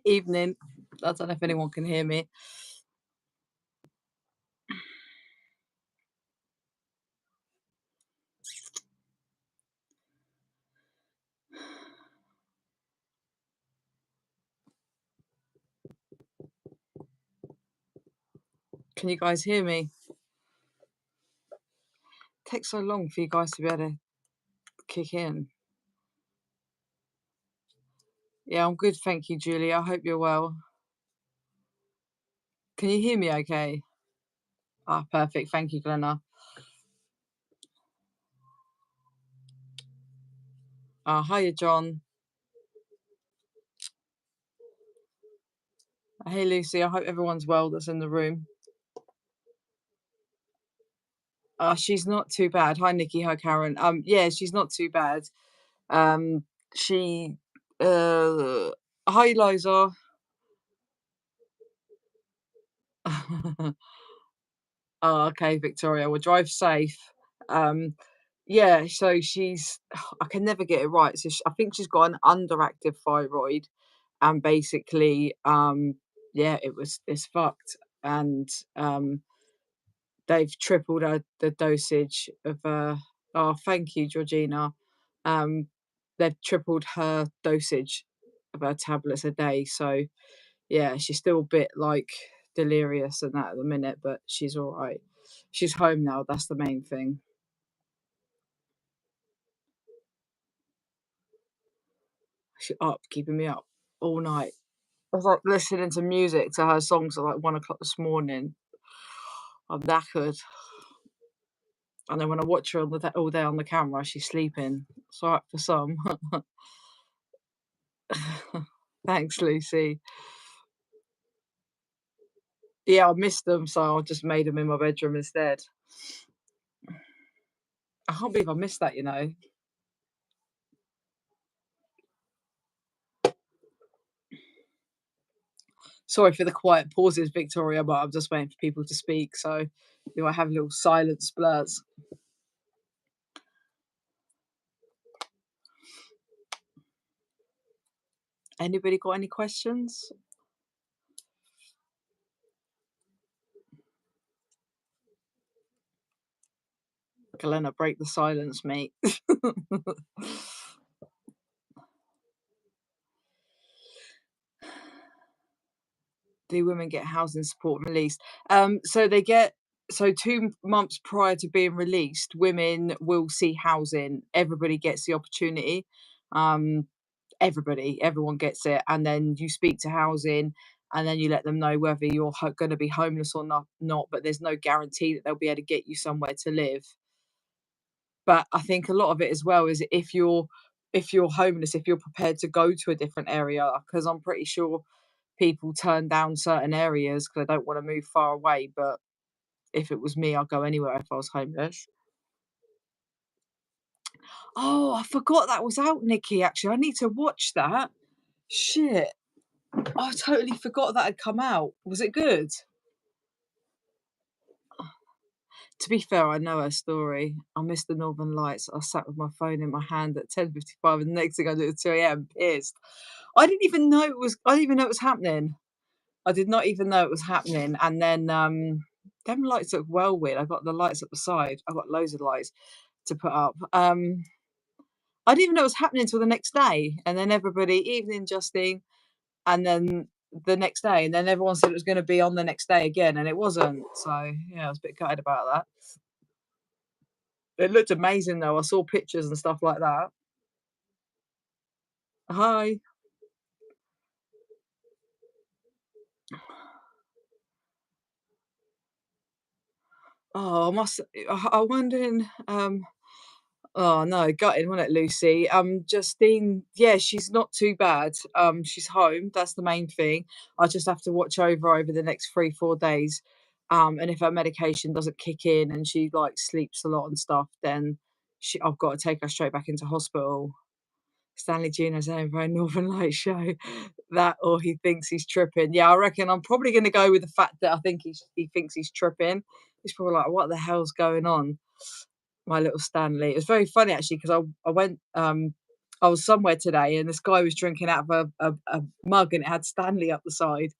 Evening. I don't know if anyone can hear me. Can you guys hear me? It takes so long for you guys to be able to kick in. Yeah, I'm good, thank you, Julie. I hope you're well. Can you hear me okay? Ah, perfect. Thank you, Glenna. Hiya, John. Hey, Lucy. I hope everyone's well that's in the room. She's not too bad. Hi, Nikki. Hi, Karen. Yeah, she's not too bad. She, hi, Liza. Oh, okay, Victoria. Well, drive safe. Yeah, so she's, I can never get it right. So I think she's got an underactive thyroid, and basically, yeah, it's fucked. And they've tripled the dosage of oh, thank you, Georgina. Um, they've tripled her dosage of her tablets a day. So yeah, she's still a bit like delirious and that at the minute, but she's all right. She's home now. That's the main thing. She's up, keeping me up all night. I was like listening to music to her songs at like 1 o'clock this morning. I'm knackered. And then when I watch her all day on the camera, she's sleeping. It's all right for some. Thanks, Lucy. Yeah, I missed them, so I just made them in my bedroom instead. I can't believe I missed that, you know. Sorry for the quiet pauses, Victoria, but I'm just waiting for people to speak. So you might have little silent splurts. Anybody got any questions? Galena, break the silence, mate. Do women get housing support released? So they get, so 2 months prior to being released, women will see housing. Everybody gets the opportunity. Everyone gets it, and then you speak to housing, and then you let them know whether you're going to be homeless or not. But there's no guarantee that they'll be able to get you somewhere to live. But I think a lot of it as well is if you're homeless, if you're prepared to go to a different area, because I'm pretty sure people turn down certain areas because they don't want to move far away. But if it was me, I'd go anywhere if I was homeless. Oh, I forgot that was out, Nikki. Actually, I need to watch that. Shit. I totally forgot that had come out. Was it good? To be fair, I know her story. I missed the Northern Lights. I sat with my phone in my hand at 10:55, and the next thing I do at 2 a.m. pissed. I didn't even know it was. I didn't even know it was happening. I did not even know it was happening. And then them lights look well weird. I got the lights up the side. I got loads of lights to put up. I didn't even know it was happening until the next day. And then everybody, evening Justine, and then the next day, and then everyone said it was going to be on the next day again, and it wasn't. So yeah, I was a bit gutted about that. It looked amazing though. I saw pictures and stuff like that. Hi. Oh, I must. I'm wondering. Oh no, gutted, wasn't it, Lucy? Justine, yeah, she's not too bad. She's home. That's the main thing. I just have to watch over the next 3-4 days. And if her medication doesn't kick in and she like sleeps a lot and stuff, then I've got to take her straight back into hospital. Stanley Jr.'s own very Northern Light show. That or he thinks he's tripping. Yeah, I reckon I'm probably going to go with the fact that I think he thinks he's tripping. He's probably like, what the hell's going on? My little Stanley. It was very funny actually because I went I was somewhere today and this guy was drinking out of a mug and it had Stanley up the side.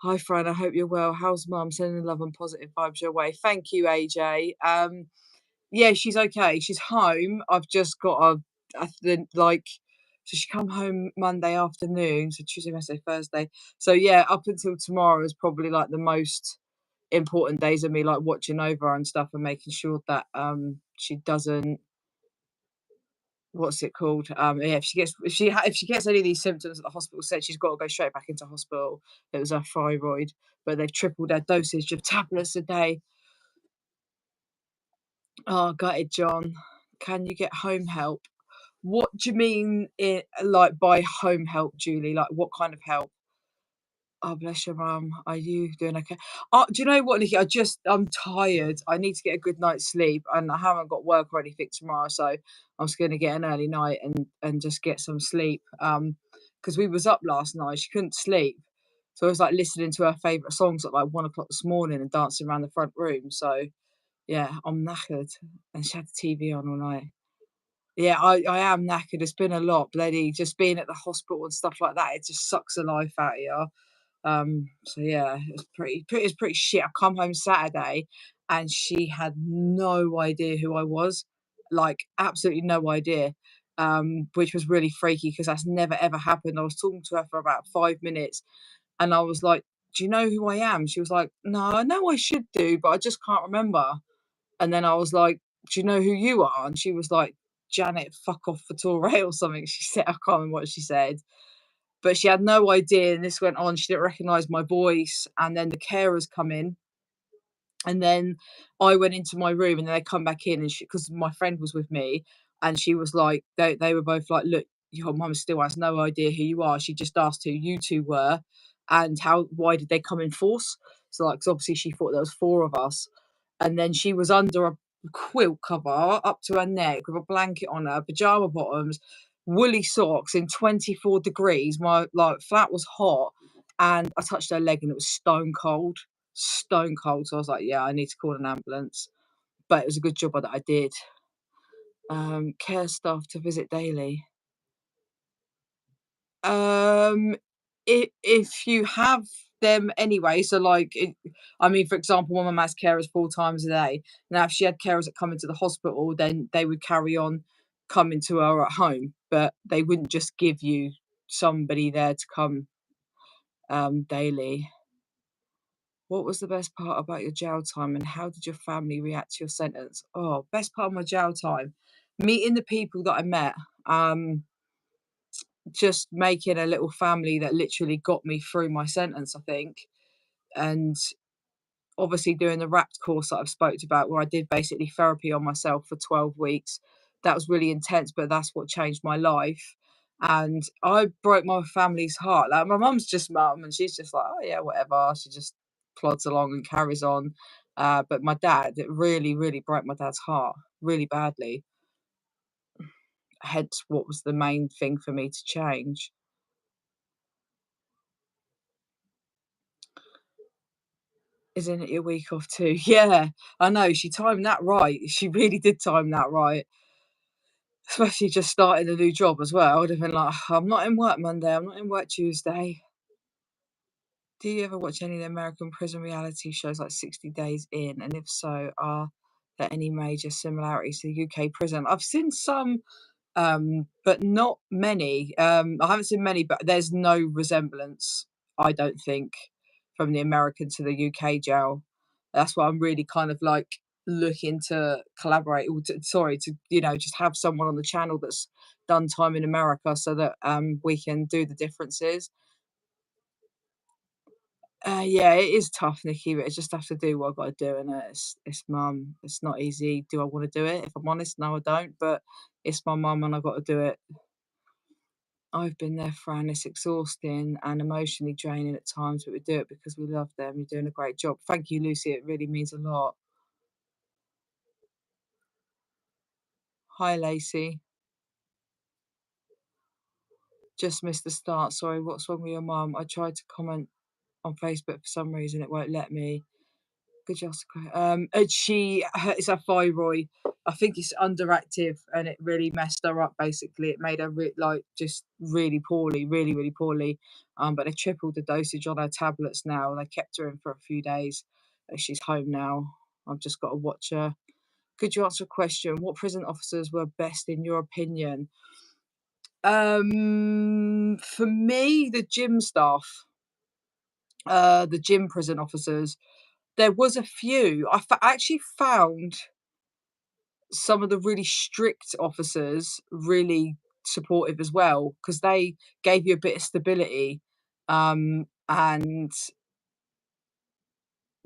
Hi, Fran. I hope you're well. How's mum? Sending love and positive vibes your way. Thank you, AJ. Yeah, she's okay. She's home. I've just got like, so she come home Monday afternoon, so Tuesday, Wednesday, Thursday. So yeah, up until tomorrow is probably like the most important days of me, like watching over her and stuff and making sure that she doesn't, what's it called? Yeah, if she gets any of these symptoms that the hospital said, she's got to go straight back into hospital. It was her thyroid, but they've tripled their dosage of tablets a day. Oh, gutted, John. Can you get home help? What do you mean like by home help, Julie? Like what kind of help? Oh, bless your mum. Are you doing okay? Do you know what, Nikki? I'm tired. I need to get a good night's sleep, and I haven't got work or anything tomorrow, so I'm just going to get an early night and just get some sleep. Because we was up last night, she couldn't sleep, so I was like listening to her favourite songs at like 1 o'clock this morning and dancing around the front room. So yeah, I'm knackered, and she had the TV on all night. Yeah, I am knackered. It's been a lot, bloody, just being at the hospital and stuff like that. It just sucks the life out of you. So yeah, it's pretty shit. I come home Saturday and she had no idea who I was, like absolutely no idea. Which was really freaky because that's never ever happened. I was talking to her for about 5 minutes and I was like, "Do you know who I am?" She was like, "No, I know I should do, but I just can't remember." And then I was like, "Do you know who you are?" And she was like, "Janet, fuck off for Toure," or something. She said, I can't remember what she said, but she had no idea. And this went on. She didn't recognize my voice. And then the carers come in. And then I went into my room and then they come back in and because my friend was with me and she was like, they were both like, "Look, your mum still has no idea who you are. She just asked who you two were and why did they come in force?" So like, 'cause obviously she thought there was four of us. And then she was under a quilt cover up to her neck with a blanket on her, pajama bottoms, woolly socks in 24 degrees. My like flat was hot and I touched her leg and it was stone cold, stone cold. So I was like, yeah, I need to call an ambulance. But it was a good job that I did. Care staff to visit daily. Um, if you have them anyway, so like, I mean, for example, one of my mass carers 4 times a day. Now, if she had carers that come into the hospital, then they would carry on coming to her at home, but they wouldn't just give you somebody there to come daily. What was the best part about your jail time, and how did your family react to your sentence? Oh, best part of my jail time, meeting the people that I met. Just making a little family that literally got me through my sentence, I think. And obviously doing the wrapped course that I've spoke about where I did basically therapy on myself for 12 weeks. That was really intense, but that's what changed my life. And I broke my family's heart. Like my mum's just mum and she's just like, oh yeah, whatever. She just plods along and carries on. But my dad, it really, really broke my dad's heart really badly. Hence what was the main thing for me to change. Isn't it your week off too? Yeah, I know, she timed that right. She really did time that right. Especially just starting a new job as well. I would have been like, I'm not in work Monday, I'm not in work Tuesday. Do you ever watch any of the American prison reality shows like 60 Days In? And if so, are there any major similarities to the UK prison? I've seen some, but not many. I haven't seen many, but there's no resemblance, I don't think, from the American to the UK jail. That's why I'm really kind of like looking to collaborate, or sorry, to just have someone on the channel that's done time in America, so that we can do the differences. Yeah, it is tough, Nikki, but I just have to do what I've got to do, and it's mum. It's not easy. Do I want to do it? If I'm honest, no, I don't. But it's my mum, and I've got to do it. I've been there, Fran. It's exhausting and emotionally draining at times, but we do it because we love them. You're doing a great job. Thank you, Lucy. It really means a lot. Hi, Lacey. Just missed the start. Sorry, what's wrong with your mum? I tried to comment on Facebook for some reason. It won't let me. Good job. It's her thyroid. I think it's underactive, and it really messed her up. Basically, it made her like just really poorly, really, really poorly. But they tripled the dosage on her tablets now. They kept her in for a few days. She's home now. I've just got to watch her. Could you answer a question? What prison officers were best in your opinion? For me, the gym staff, the gym prison officers. There was a few. Actually found some of the really strict officers really supportive as well, because they gave you a bit of stability, and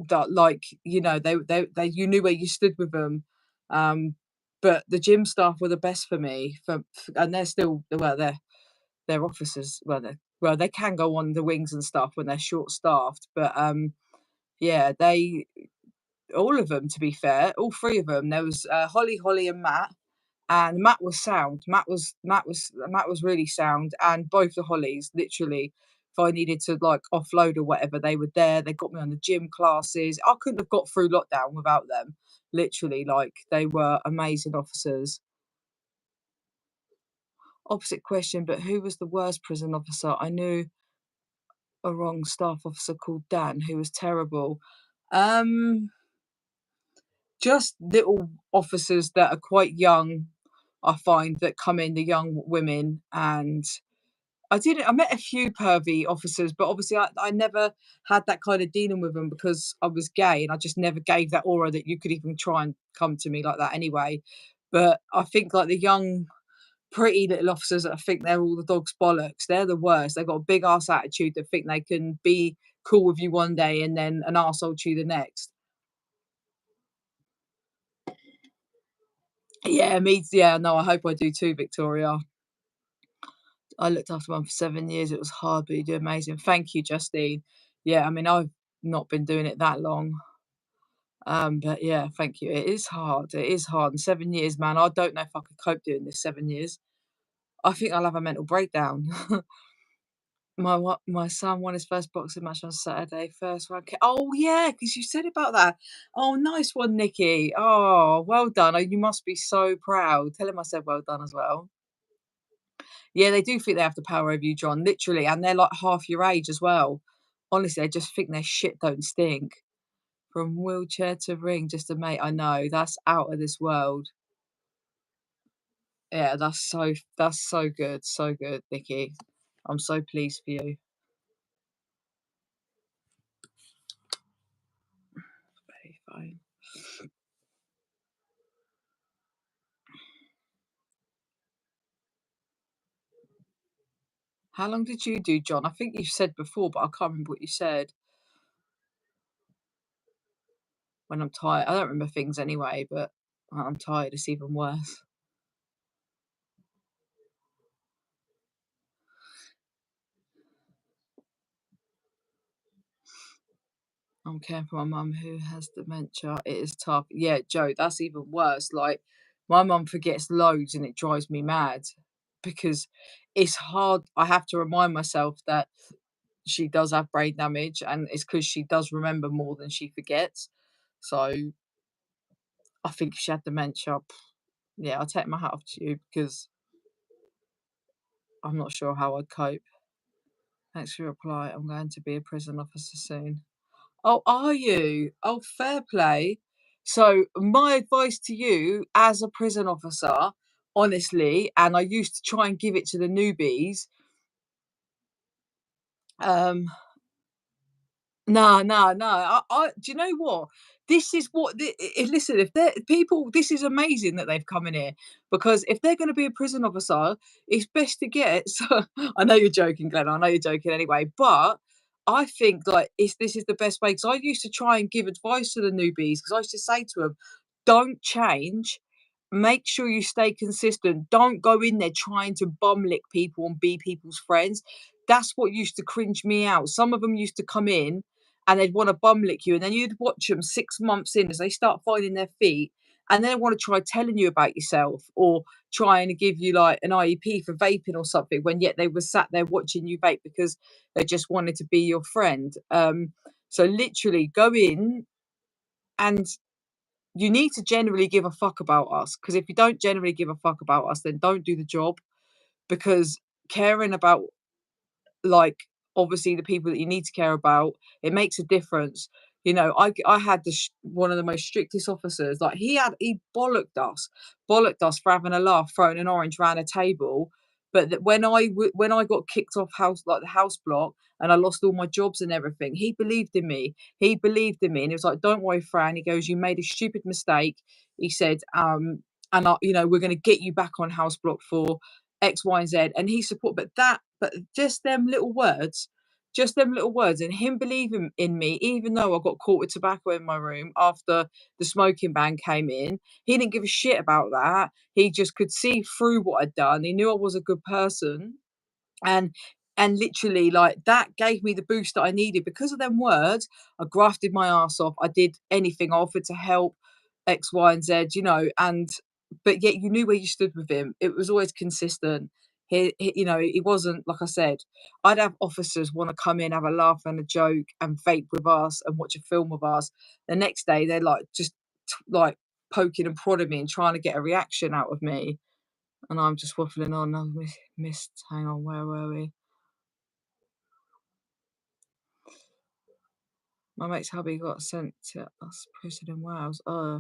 that, like, they you knew where you stood with them. Um, but the gym staff were the best for me, and they're still, well, they're officers. Well, they can go on the wings and stuff when they're short staffed, but yeah, they all of them, to be fair, all three of them. There was Holly, and Matt. And Matt was sound. Matt was really sound, and both the Hollies, literally, if I needed to like offload or whatever, they were there. They got me on the gym classes. I couldn't have got through lockdown without them. Literally, like, they were amazing officers. Opposite question, but who was the worst prison officer? I knew a wrong staff officer called Dan who was terrible. Um, just little officers that are quite young, I find, that come in, the young women. And I met a few pervy officers, but obviously I never had that kind of dealing with them because I was gay, and I just never gave that aura that you could even try and come to me like that anyway. But I think, like, the young, pretty little officers that I think they're all the dog's bollocks, they're the worst. They've got a big ass attitude that think they can be cool with you one day and then an arsehole to you the next. Yeah, no, I hope I do too, Victoria. I looked after one for 7 years. It was hard, but you do amazing. Thank you, Justine. Yeah, I mean, I've not been doing it that long. But yeah, thank you. It is hard. It is hard. And 7 years, man, I don't know if I could cope doing this 7 years. I think I'll have a mental breakdown. My son won his first boxing match on Saturday. First one. Oh yeah, because you said about that. Oh, nice one, Nikki. Oh, well done. Oh, you must be so proud. Tell him I said well done as well. Yeah, they do think they have the power over you, John, literally, and they're like half your age as well. Honestly, they just think their shit don't stink. From wheelchair to ring, just a mate. I know, that's out of this world. Yeah, that's so good, Nikki. I'm so pleased for you. Very fine. How long did you do, John? I think you said before, but I can't remember what you said. When I'm tired, I don't remember things anyway, but when I'm tired, it's even worse. I'm caring for my mum who has dementia. It is tough. Yeah, Joe, that's even worse. Like, my mum forgets loads and it drives me mad because it's hard. I have to remind myself that she does have brain damage, and it's because she does remember more than she forgets. So I think if she had dementia, yeah, I'll take my hat off to you because I'm not sure how I'd cope. Thanks for your reply. I'm going to be a prison officer soon. Oh, are you? Oh, fair play. So, my advice to you as a prison officer, honestly, and I used to try and give it to the newbies. um, No, no, no. Do you know what? This is what. Listen, if they're people, this is amazing that they've come in here, because if they're going to be a prison officer, it's best to get. So, I know you're joking, Glenn. I know you're joking anyway, but I think, like, this is the best way, because I used to try and give advice to the newbies, because I used to say to them, "Don't change. Make sure you stay consistent. Don't go in there trying to bum lick people and be people's friends." That's what used to cringe me out. Some of them used to come in and they'd want to bum lick you, and then you'd watch them 6 months in as they start finding their feet, and then want to try telling you about yourself, or trying to give you like an IEP for vaping or something, when yet they were sat there watching you vape because they just wanted to be your friend. So literally go in and you need to generally give a fuck about us, because if you don't generally give a fuck about us, then don't do the job, because caring about, like, obviously the people that you need to care about, it makes a difference. You know, I had one of the most strictest officers. Like, he bollocked us for having a laugh, throwing an orange round a table. But when I got kicked off house, like the house block, and I lost all my jobs and everything, he believed in me. He believed in me, and he was like, "Don't worry, Fran." He goes, "You made a stupid mistake." He said, "And we're going to get you back on house block for X, Y, and Z." And he support, but just them little words, and him believing in me, even though I got caught with tobacco in my room after the smoking ban came in, he didn't give a shit about that. He just could see through what I'd done. He knew I was a good person, and literally, like, that gave me the boost that I needed. Because of them words, I grafted my ass off. I did anything. I offered to help X, Y, and Z, and but yet you knew where you stood with him. It was always consistent. He wasn't, like I said, I'd have officers want to come in, have a laugh and a joke and vape with us and watch a film with us. The next day they're like just like poking and prodding me and trying to get a reaction out of me. And I'm just waffling on. I missed. Hang on, where were we? My mate's hubby got sent to us prison in Wales. I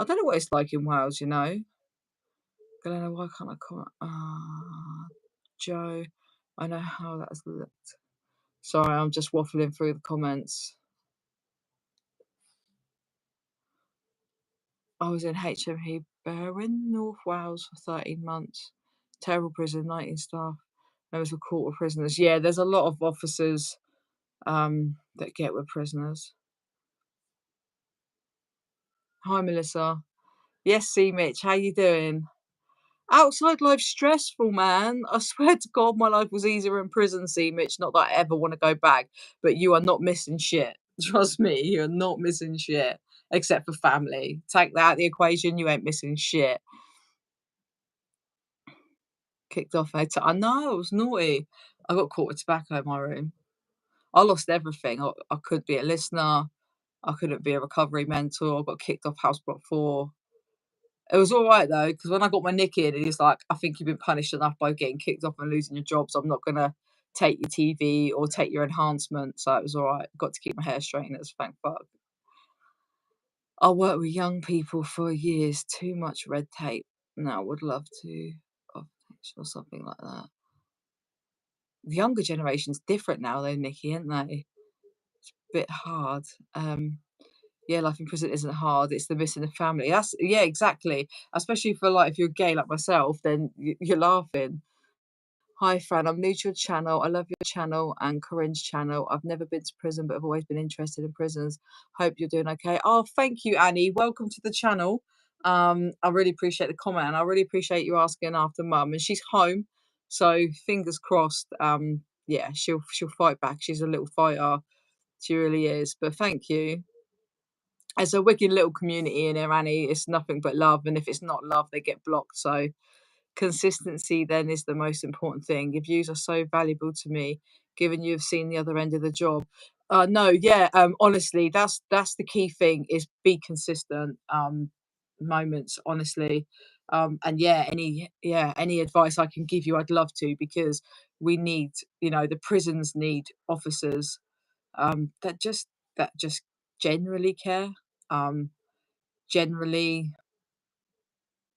don't know what it's like in Wales, you know. Glenna, why can't I comment? Joe, I know how that's looked. Sorry, I'm just waffling through the comments. I was in HMP Berwyn, North Wales for 13 months. Terrible prison, 19 staff. There was a court of prisoners. Yeah, there's a lot of officers that get with prisoners. Hi, Melissa. Yes, see, Mitch, how you doing? Outside life's stressful, man. I swear to God, my life was easier in prison, see, Mitch. Not that I ever want to go back, but you are not missing shit. Trust me, you're not missing shit. Except for family. Take that out of the equation, you ain't missing shit. Kicked off I know, I was naughty. I got caught with tobacco in my room. I lost everything. I could be a listener. I couldn't be a recovery mentor. I got kicked off House Block 4. It was all right though, because when I got my nick in, he's like, "I think you've been punished enough by getting kicked off and losing your job, so I'm not gonna take your TV or take your enhancement." So it was all right. Got to keep my hair straighteners, thank fuck. I worked with young people for years. Too much red tape. No, I would love to, or something like that. The younger generation's different now, though, Nikki, aren't they? It's a bit hard. Yeah, life in prison isn't hard. It's the missing the family. Yeah, exactly. Especially for, like, if you're gay like myself, then you're laughing. Hi, Fran. I'm new to your channel. I love your channel and Corinne's channel. I've never been to prison, but I've always been interested in prisons. Hope you're doing okay. Oh, thank you, Annie. Welcome to the channel. I really appreciate the comment, and I really appreciate you asking after Mum. And she's home, so fingers crossed. Yeah, she'll fight back. She's a little fighter. She really is. But thank you. It's a wicked little community in here, Annie. It's nothing but love, and if it's not love, they get blocked. So consistency then is the most important thing. Your views are so valuable to me, given you've seen the other end of the job. No, yeah, honestly, that's the key thing, is be consistent. Moments, honestly. And yeah, any advice I can give you, I'd love to, because we need, the prisons need officers that just generally care, um, generally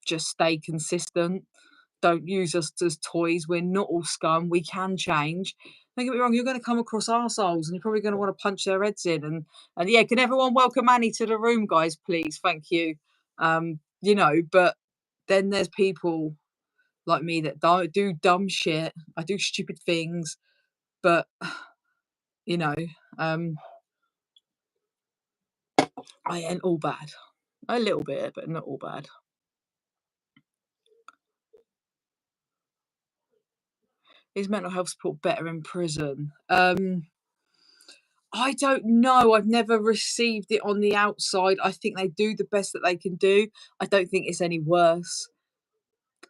just stay consistent. Don't use us as toys. We're not all scum. We can change. Don't get me wrong, you're going to come across arseholes and you're probably going to want to punch their heads in. And yeah, can everyone welcome Annie to the room, guys, please? Thank you. But then there's people like me that do dumb shit. I do stupid things, but you know, um, I ain't all bad. A little bit, but not all bad. Is mental health support better in prison? I don't know. I've never received it on the outside. I think they do the best that they can do. I don't think it's any worse.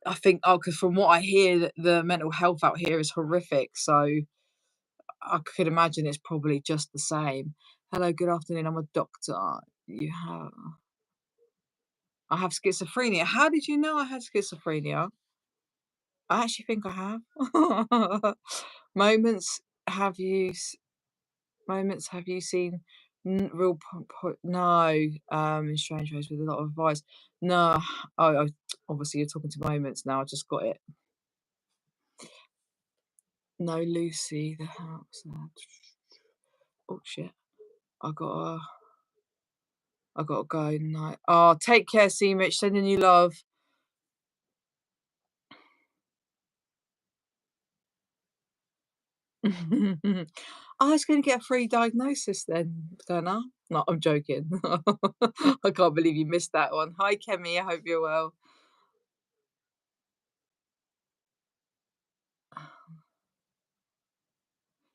I think, because from what I hear, the mental health out here is horrific. So I could imagine it's probably just the same. Hello, good afternoon. I'm a doctor. You have. I have schizophrenia. How did you know I had schizophrenia? I actually think I have. Moments have you s moments have you seen real no, in strange ways with a lot of advice. No, oh, obviously you're talking to moments now, I just got it. No, Lucy, the house. Oh shit, I gotta I gotta go. No. Oh, take care, C Mitch, sending you love. I was gonna get a free diagnosis then, don't I? No, I'm joking. I can't believe you missed that one. Hi, Kemi. I hope you're well.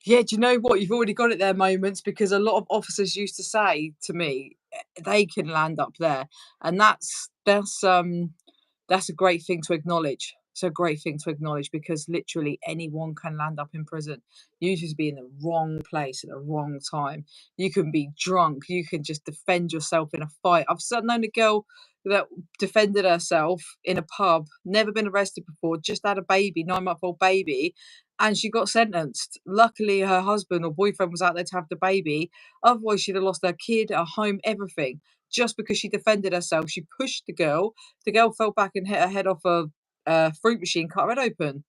Yeah, do you know what? You've already got it there, moments, because a lot of officers used to say to me, they can land up there, and that's a great thing to acknowledge. It's a great thing to acknowledge because literally anyone can land up in prison. You just be in the wrong place at the wrong time. You can be drunk. You can just defend yourself in a fight. Known a girl that defended herself in a pub, never been arrested before, just had a baby, 9-month-old baby, and she got sentenced. Luckily, her husband or boyfriend was out there to have the baby. Otherwise, she'd have lost her kid, her home, everything, just because she defended herself. She pushed the girl. The girl fell back and hit her head off a fruit machine, cut her head open.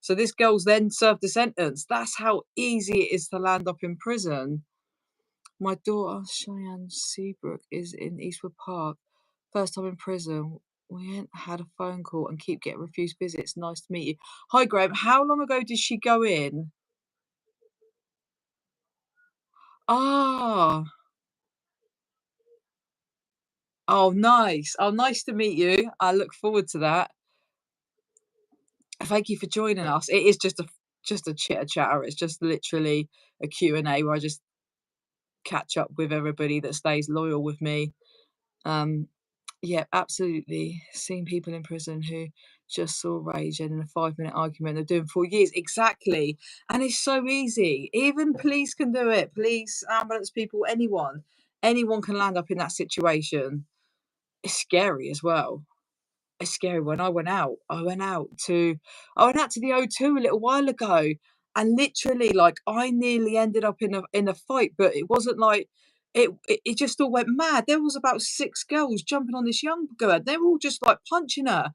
So this girl's then served a sentence. That's how easy it is to land up in prison. My daughter, Cheyenne Seabrook, is in Eastwood Park. First time in prison. We ain't had a phone call and keep getting refused visits. Nice to meet you. Hi, Graham. How long ago did she go in? Ah, oh, nice. Oh, nice to meet you. I look forward to that. Thank you for joining us. It is just a chitter chatter. It's just literally a Q and A where I just catch up with everybody that stays loyal with me. Um, yeah, absolutely. Seen people in prison who just saw rage and in a 5-minute argument they're doing 4 years. Exactly. And it's so easy. Even police can do it. Police, ambulance people, anyone. Anyone can land up in that situation. It's scary as well. It's scary. When I went out to the O2 a little while ago, and literally, like, I nearly ended up in a fight, but it wasn't like it just all went mad. There was about 6 girls jumping on this young girl. They were all just, like, punching her.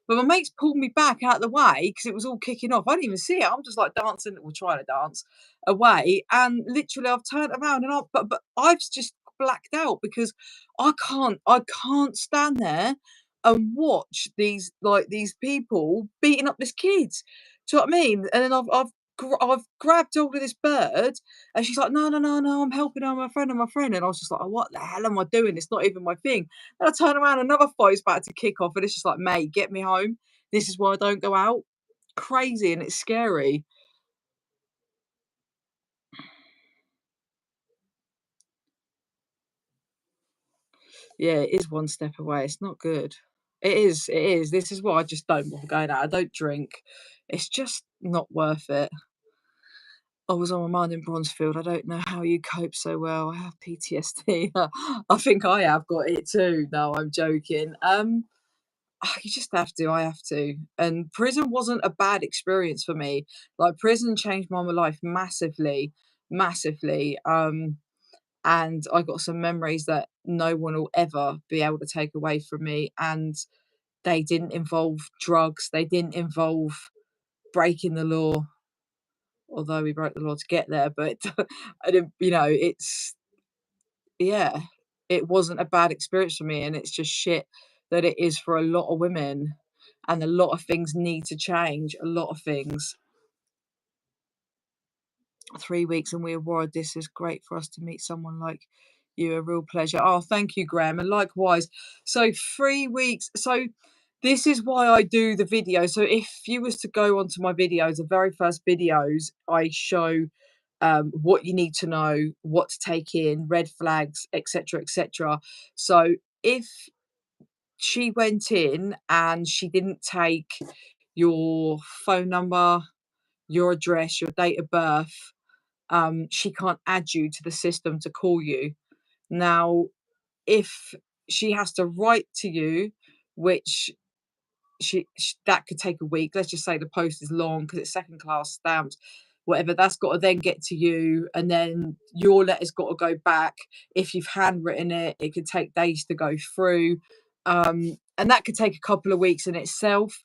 But my mates pulled me back out of the way because it was all kicking off. I didn't even see it. I'm just, like, dancing well, trying to dance away, and literally I've turned around and I but I've just blacked out because I can't stand there and watch these people beating up this kid. Do you know what I mean? And then I've grabbed hold of this bird, and she's like, "No, no, no, no, I'm helping her, I'm my friend, I'm my friend." And I was just like, "Oh, what the hell am I doing? It's not even my thing." And I turn around, another fight's about to kick off, and it's just like, "Mate, get me home. This is why I don't go out." Crazy, and it's scary. Yeah, it is one step away. It's not good. It is. It is. This is why I just don't bother going out. I don't drink. It's just not worth it. I was on remand in Bronzefield. I don't know how you cope so well. I have PTSD. I think I have got it too. No, I'm joking. You just have to. I have to. And prison wasn't a bad experience for me. Like prison changed my life massively, massively. And I got some memories that no one will ever be able to take away from me. And they didn't involve drugs. They didn't involve breaking the law, although we broke the law to get there. But I didn't, yeah, it wasn't a bad experience for me. And it's just shit that it is for a lot of women. And a lot of things need to change. A lot of things. 3 weeks and we award this is great for us to meet someone like you. A real pleasure. Oh, thank you, Graham. And likewise. So 3 weeks. So this is why I do the video. So if you was to go onto my videos, the very first videos, I show what you need to know, what to take in, red flags, etc., etc. So if she went in and she didn't take your phone number, your address, your date of birth, she can't add you to the system to call you. Now, if she has to write to you, which that could take a week. Let's just say the post is long because it's second class stamped, whatever. That's got to then get to you, and then your letter's got to go back. If you've handwritten it, it could take days to go through, and that could take a couple of weeks in itself.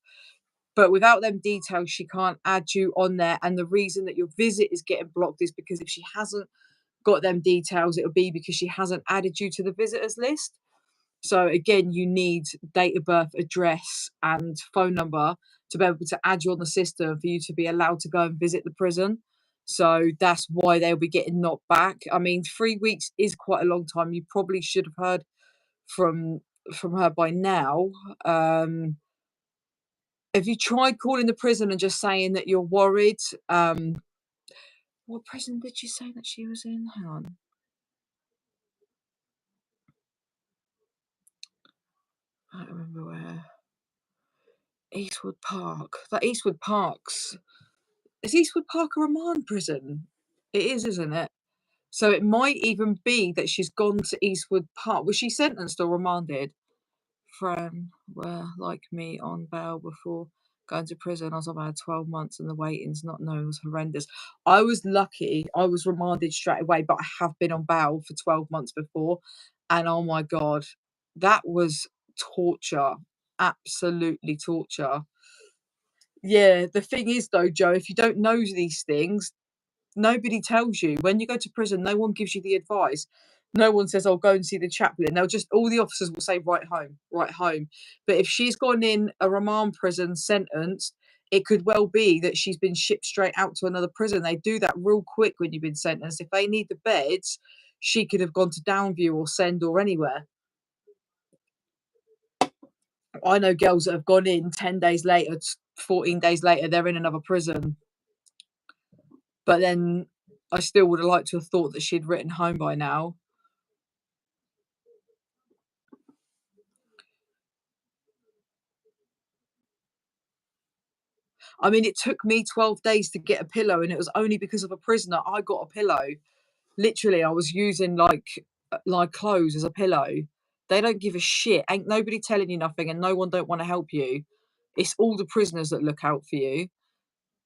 But without them details, she can't add you on there. And the reason that your visit is getting blocked is because if she hasn't got them details, it'll be because she hasn't added you to the visitors list. So again, you need date of birth, address, and phone number to be able to add you on the system for you to be allowed to go and visit the prison. So that's why they'll be getting knocked back. I mean, 3 weeks is quite a long time. You probably should have heard from her by now. Have you tried calling the prison and just saying that you're worried? What prison did you say that she was in? Hang on. I don't remember where. Eastwood Park. That Eastwood Park's is Eastwood Park a remand prison? It is, isn't it? So it might even be that she's gone to Eastwood Park. Was she sentenced or remanded? Fran were like me on bail before going to prison. I was about 12 months and the waiting's not known was horrendous. I was lucky. I was remanded straight away, but I have been on bail for 12 months before. And oh my God, that was torture. Absolutely torture. Yeah, the thing is though, Joe, if you don't know these things, nobody tells you. When you go to prison, no one gives you the advice. No one says, "Oh, go and see the chaplain." They'll just all the officers will say, "Right home, right home." But if she's gone in a remand prison sentenced, it could well be that she's been shipped straight out to another prison. They do that real quick when you've been sentenced. If they need the beds, she could have gone to Downview or Send or anywhere. I know girls that have gone in 10 days later, 14 days later, they're in another prison. But then I still would have liked to have thought that she'd written home by now. I mean, it took me 12 days to get a pillow, and it was only because of a prisoner I got a pillow. Literally, I was using like clothes as a pillow. They don't give a shit. Ain't nobody telling you nothing, and no one don't want to help you. It's all the prisoners that look out for you.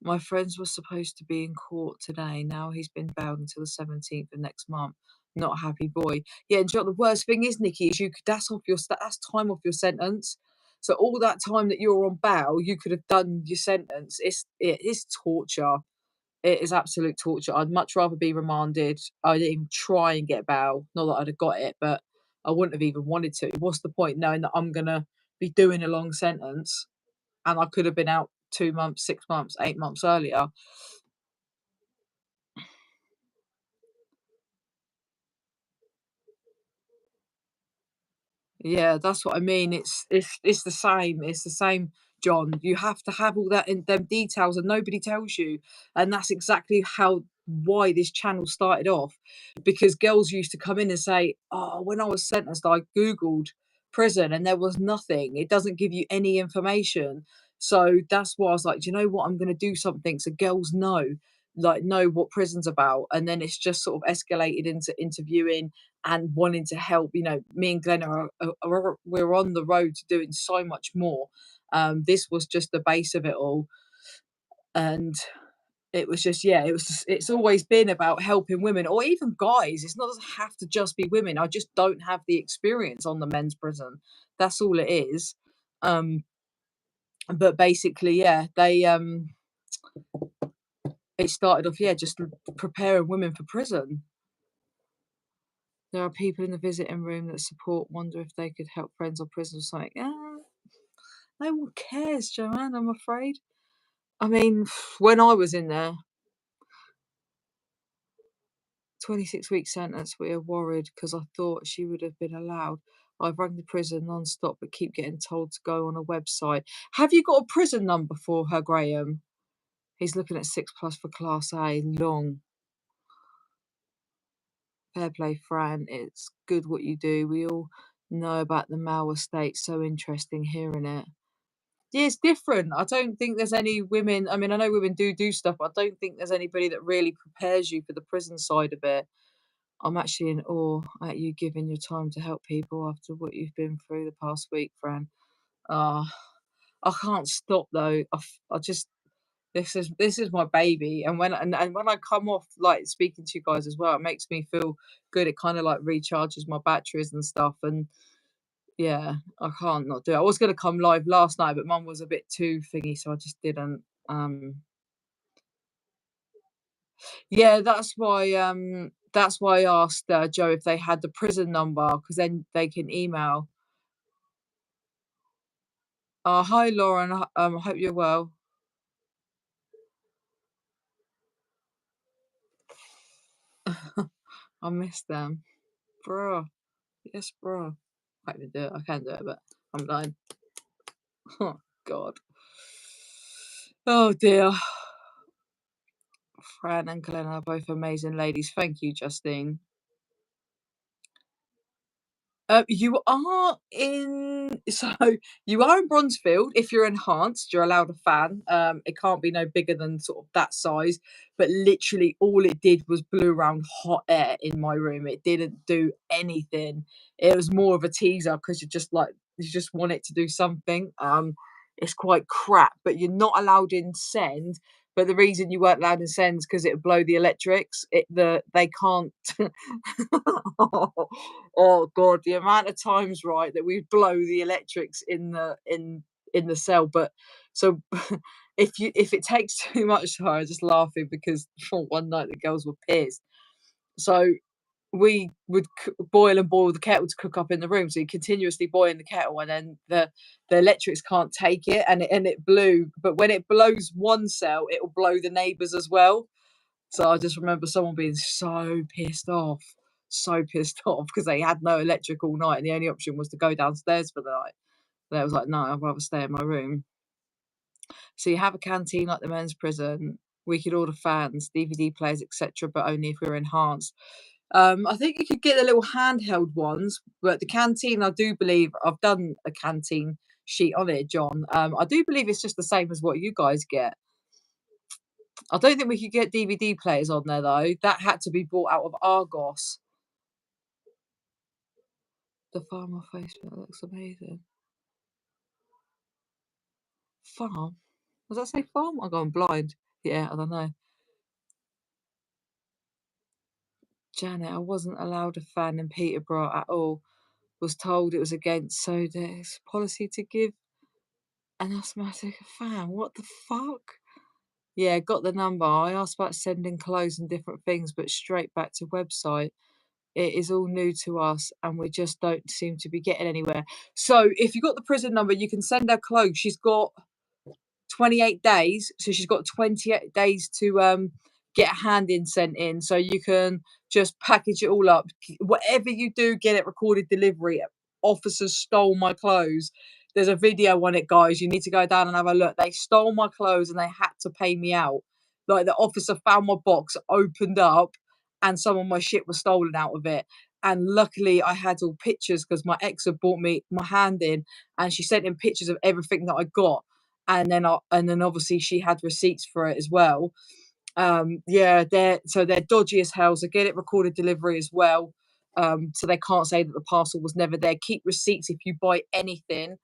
My friends were supposed to be in court today. Now he's been bailed until the 17th of next month. Not a happy boy. Yeah, and do you know what the worst thing is, Nikki, is that's time off your sentence. So all that time that you're on bail, you could have done your sentence. It is torture. It is absolute torture. I'd much rather be remanded. I didn't even try and get bail. Not that I'd have got it, but I wouldn't have even wanted to. What's the point knowing that I'm gonna be doing a long sentence and I could have been out 2 months, 6 months, 8 months earlier? Yeah, that's what I mean. It's the same. It's the same, John. You have to have all that in them details, and nobody tells you. And that's exactly why this channel started off, because girls used to come in and say, "Oh, when I was sentenced, I googled prison, and there was nothing. It doesn't give you any information." So that's why I was like, "Do you know what? I'm going to do something so girls know what prison's about." And then it's just sort of escalated into interviewing and wanting to help. Me and Glenn we're on the road to doing so much more. This was just the base of it all, and it was just yeah, it's always been about helping women or even guys. It's not doesn't have to just be women. I just don't have the experience on the men's prison. That's all it is. Um, but basically, yeah, it started off just preparing women for prison. There are people in the visiting room that support, wonder if they could help friends or prisoners or something. No one cares, Joanne, I'm afraid. I mean, when I was in there, 26-week sentence, we are worried because I thought she would have been allowed. I've rung the prison non-stop but keep getting told to go on a website. Have you got a prison number for her, Graham? He's looking at 6+ for Class A. Long. Fair play, Fran. It's good what you do. We all know about the Mao estate. So interesting hearing it. Yeah, it's different. I don't think there's any women. I mean, I know women do stuff, but I don't think there's anybody that really prepares you for the prison side of it. I'm actually in awe at you giving your time to help people after what you've been through the past week, Fran. Ah, I can't stop though. I just this is my baby, and when I come off like speaking to you guys as well, it makes me feel good. It kind of like recharges my batteries and stuff. And yeah, I can't not do it. I was gonna come live last night, but Mum was a bit too thingy, so I just didn't. Yeah, that's why I asked Joe if they had the prison number because then they can email. Hi Lauren, I hope you're well. I miss them, bro. Yes, bro. I can do it. I can do it, but I'm dying. Oh God. Oh dear. Fran and Glenn are both amazing ladies. Thank you, Justine. You are in so you are in Bronzefield. If you're enhanced, you're allowed a fan. It can't be no bigger than sort of that size. But literally, all it did was blew around hot air in my room. It didn't do anything. It was more of a teaser because you just want it to do something. It's quite crap, but you're not allowed in send. But the reason you weren't allowed in send is because it would blow the electrics. They can't. Oh God, the amount of times, right, that we blow the electrics in the cell. But so if it takes too much, sorry, I was just laughing because for one night the girls were pissed. So we would boil and boil the kettle to cook up in the room. So you continuously boiling the kettle, and then the electrics can't take it, and it blew. But when it blows one cell, it will blow the neighbours as well. So I just remember someone being so pissed off because they had no electric all night, and the only option was to go downstairs for the night. And I was like, no, I'd rather stay in my room. So you have a canteen like the men's prison. We could order fans, DVD players, etc., but only if we were enhanced. I think you could get the little handheld ones, but the canteen, I do believe I've done a canteen sheet on it, John. I do believe it's just the same as what you guys get. I don't think we could get DVD players on there though. That had to be bought out of Argos. The farm on Facebook looks amazing. Farm? Does that say farm? I'm going blind. Yeah, I don't know. Janet, I wasn't allowed a fan in Peterborough at all. Was told it was against SODEX policy to give an asthmatic a fan. What the fuck? Yeah, got the number. I asked about sending clothes and different things, but straight back to website. It is all new to us and we just don't seem to be getting anywhere. So if you got the prison number, you can send her clothes. She's got 28 days. So she's got 28 days to get a hand in sent in. So you can just package it all up. Whatever you do, get it recorded delivery. Officers stole my clothes. There's a video on it, guys. You need to go down and have a look. They stole my clothes and they had to pay me out. Like the officer found my box, opened up, and some of my shit was stolen out of it. And luckily, I had all pictures because my ex had bought me my hand in, and she sent in pictures of everything that I got. And then obviously she had receipts for it as well. Yeah, they're dodgy as hell. So get it recorded delivery as well. So they can't say that the parcel was never there. Keep receipts if you buy anything.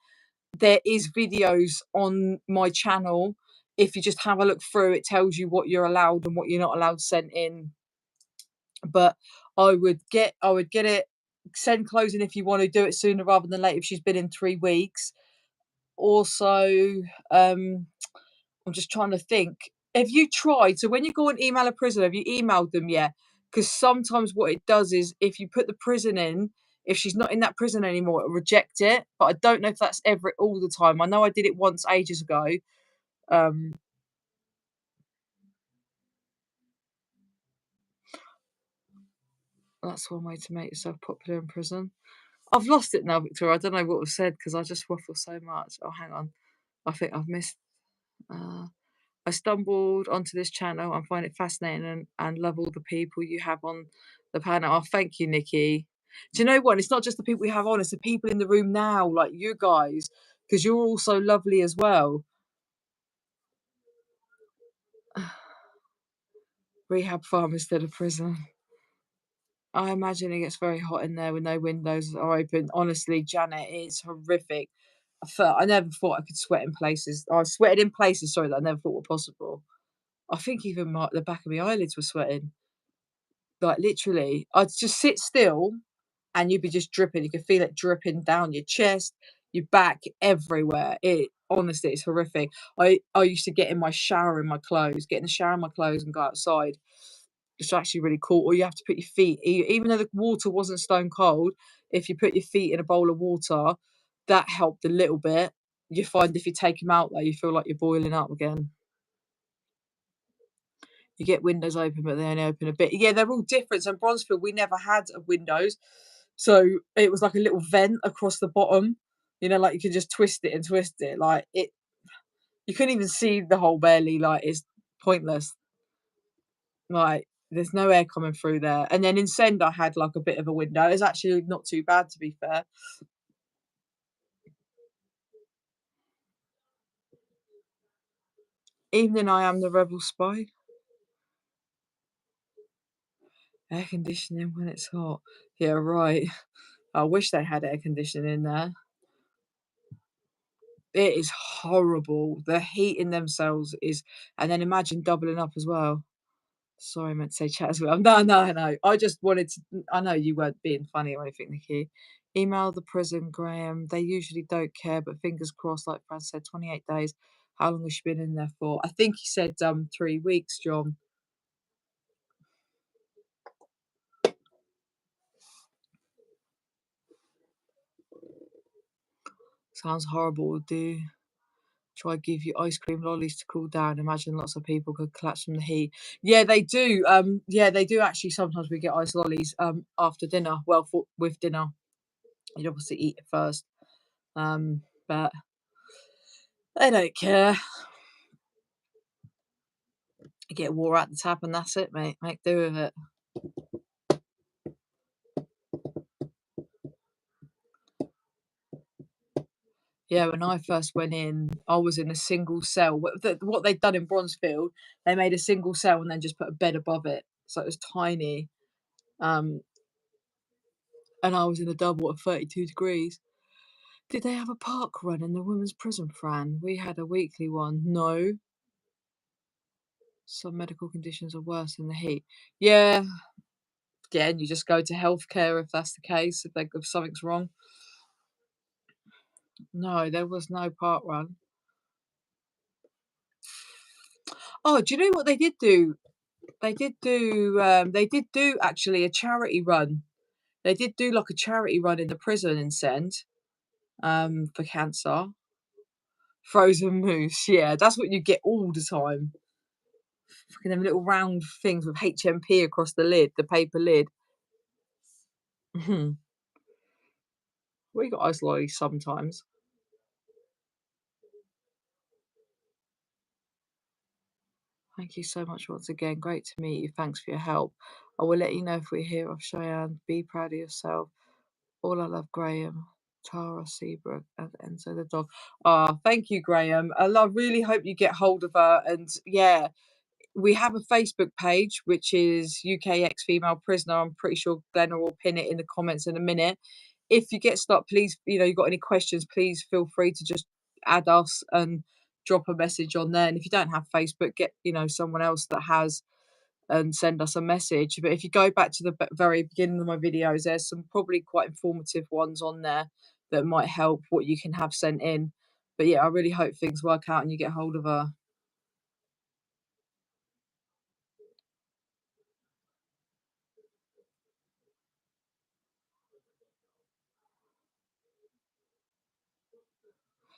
There is videos on my channel. If you just have a look through, it tells you what you're allowed and what you're not allowed sent in. But I would get it, send closing if you want to do it sooner rather than later if she's been in 3 weeks. Also, I'm just trying to think. Have you tried? So when you go and email a prison, have you emailed them yet? Because sometimes what it does is if you put the prison in, if she's not in that prison anymore, it'll reject it. But I don't know if that's ever all the time. I know I did it once ages ago. Um, that's one way to make yourself popular in prison. I've lost it now, Victoria. I don't know what was said because I just waffle so much. Oh, hang on. I think I've missed. Uh, I stumbled onto this channel and find it fascinating and love all the people you have on the panel. Oh, thank you, Nikki. Do you know what? It's not just the people we have on, it's the people in the room now, like you guys, because you're all so lovely as well. Rehab farm instead of prison. I imagine it gets very hot in there when no windows are open. Honestly, Janet, it's horrific. I never thought I could sweat in places. I sweated in places, sorry, that I never thought were possible. I think even the back of my eyelids were sweating. Like, literally, I'd just sit still and you'd be just dripping. You could feel it dripping down your chest, your back, everywhere. It honestly, it's horrific. I used to get in my shower in my clothes, get in the shower in my clothes and go outside. It's actually really cool. Or you have to put your feet, even though the water wasn't stone cold, if you put your feet in a bowl of water, that helped a little bit. You find if you take them out though, you feel like you're boiling up again. You get windows open, but they only open a bit. Yeah, they're all different. So in Bronzefield, we never had windows. So it was like a little vent across the bottom. You know, like you could just twist it and twist it. Like it you couldn't even see the hole barely, like it's pointless. Like there's no air coming through there. And then in Send I had like a bit of a window. It's actually not too bad to be fair. Evening I am the rebel spy. Air conditioning when it's hot. Yeah, right. I wish they had air conditioning in there. It is horrible. The heat in themselves is, and then imagine doubling up as well. Sorry, I meant to say chat as well. No, no, no. I just wanted to. I know you weren't being funny or anything, Nikki. Email the prison, Graham. They usually don't care, but fingers crossed. Like Fran said, 28 days. How long has she been in there for? I think he said 3 weeks, John. Sounds horrible. Do try give you ice cream lollies to cool down. Imagine lots of people could collapse from the heat. Yeah, they do. Yeah, they do actually. Sometimes we get ice lollies after dinner. Well, with dinner, you'd obviously eat it first. But they don't care. You get water out the tap and that's it, mate. Make do with it. Yeah, when I first went in, I was in a single cell. What they'd done in Bronzefield, they made a single cell and then just put a bed above it, so it was tiny. Um, and I was in a double at 32 degrees. Did they have a park run in the women's prison, Fran? We had a weekly one. No. Some medical conditions are worse than the heat. Yeah, again, you just go to healthcare if that's the case, if something's wrong. No, there was no park run. Oh, do you know what they did do? They did do actually a charity run. They did do like a charity run in the prison in Send, for cancer. Frozen moose, yeah, that's what you get all the time. Fucking them little round things with HMP across the lid, the paper lid. Mhm. We got ice lollies sometimes. Thank you so much once again. Great to meet you. Thanks for your help. I will let you know if we hear of Cheyenne. Be proud of yourself. All I love, Graham, Tara Seabrook, and Enzo the dog. Ah, thank you, Graham. I really hope you get hold of her. And yeah, we have a Facebook page, which is UK ex female prisoner. I'm pretty sure Glenna will pin it in the comments in a minute. If you get stuck, please, you got any questions, please feel free to just add us and drop a message on there. And if you don't have Facebook, get, someone else that has and send us a message. But if you go back to the very beginning of my videos, there's some probably quite informative ones on there that might help what you can have sent in. But yeah, I really hope things work out and you get hold of her.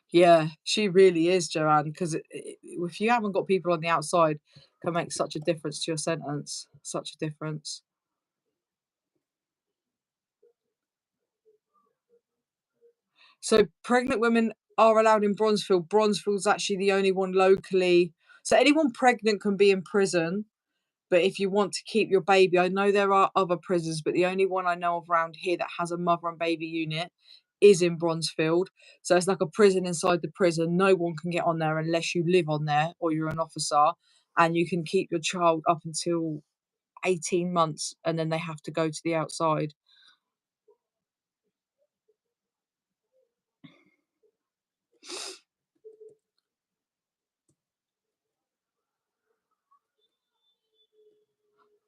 Yeah, she really is, Joanne, because if you haven't got people on the outside, it can make such a difference to your sentence. Such a difference. So pregnant women are allowed in Bronzefield. Bronzefield's actually the only one locally. So anyone pregnant can be in prison. But if you want to keep your baby, I know there are other prisons, but the only one I know of around here that has a mother and baby unit is in Bronzefield. So it's like a prison inside the prison. No one can get on there unless you live on there or you're an officer, and you can keep your child up until 18 months, and then they have to go to the outside.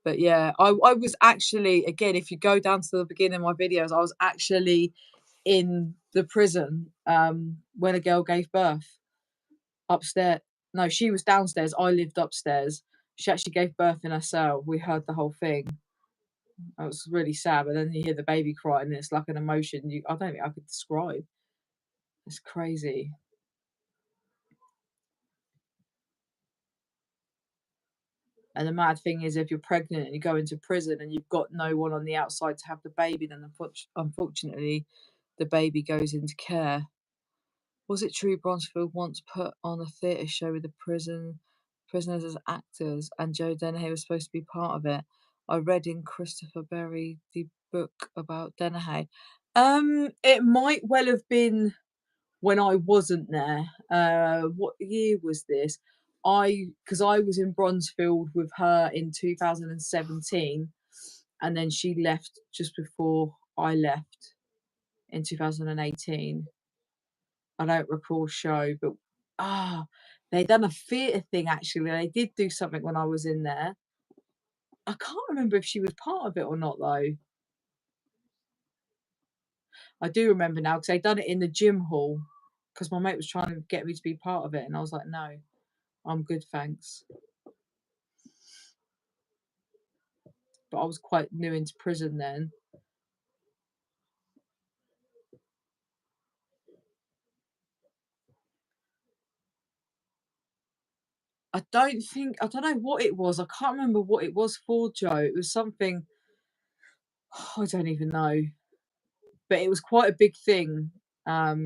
But yeah, I was actually, again, if you go down to the beginning of my videos, I was actually in the prison, when a girl gave birth upstairs. No, she was downstairs, I lived upstairs. She actually gave birth in her cell. We heard the whole thing. It was really sad, but then you hear the baby cry, and it's like an emotion I don't think I could describe. It's crazy. And the mad thing is, if you're pregnant and you go into prison and you've got no one on the outside to have the baby, then unfortunately, the baby goes into care. Was it true Bronzefield once put on a theatre show with the prisoners as actors, and Joe Dennehy was supposed to be part of it? I read in Christopher Berry the book about Dennehy. It might well have been when I wasn't there. What year was this? Because I was in Bronzefield with her in 2017, and then she left just before I left in 2018. I don't recall show, but ah, they done a theatre thing actually. They did do something when I was in there. I can't remember if she was part of it or not though. I do remember now because they done it in the gym hall because my mate was trying to get me to be part of it, and I was like, no, I'm good, thanks. But I was quite new into prison then. I don't know what it was. I can't remember what it was for, Joe. It was something, I don't even know, but it was quite a big thing. That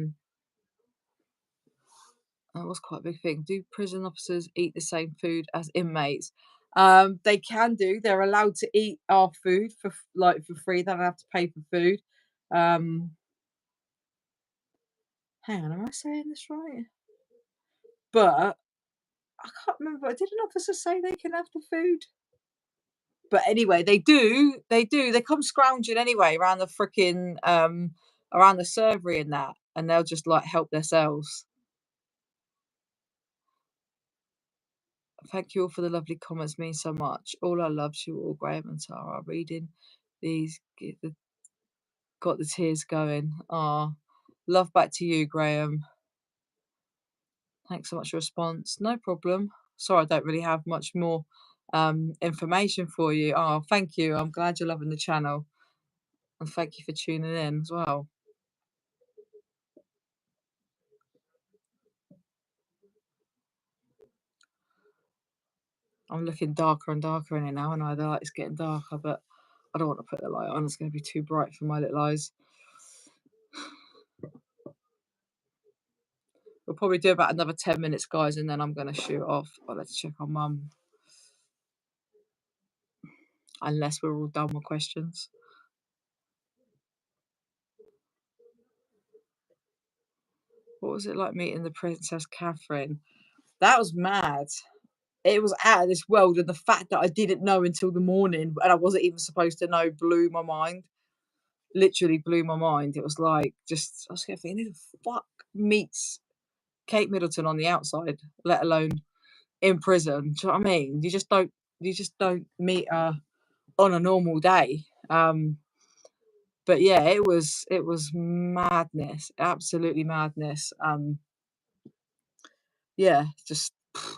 was quite a big thing. Do prison officers eat the same food as inmates? They can do. They're allowed to eat our food for free. They don't have to pay for food. Um, Hang on, am I saying this right? But I can't remember. Did an officer say they can have the food? But anyway, they do. They do. They come scrounging anyway around the freaking around the servery and that, and they'll just like help themselves. Thank you all for the lovely comments, mean so much. All our love to you all, Graham and Tara. Reading these got the tears going. Ah, love back to you, Graham. Thanks so much for your response. No problem. Sorry, I don't really have much more information for you. Oh, thank you. I'm glad you're loving the channel, and thank you for tuning in as well. I'm looking darker and darker in it now, and the light is getting darker, but I don't want to put the light on. It's going to be too bright for my little eyes. We'll probably do about another 10 minutes, guys, and then I'm going to shoot off. But let's check on Mum. Unless we're all done with questions. What was it like meeting the Princess Catherine? That was mad. It was out of this world, and the fact that I didn't know until the morning, and I wasn't even supposed to know, blew my mind. Literally blew my mind. It was like, just, I was thinking, who the fuck meets Kate Middleton on the outside, let alone in prison? Do you know what I mean? You just don't meet her on a normal day. But yeah, it was madness, absolutely madness. Yeah, just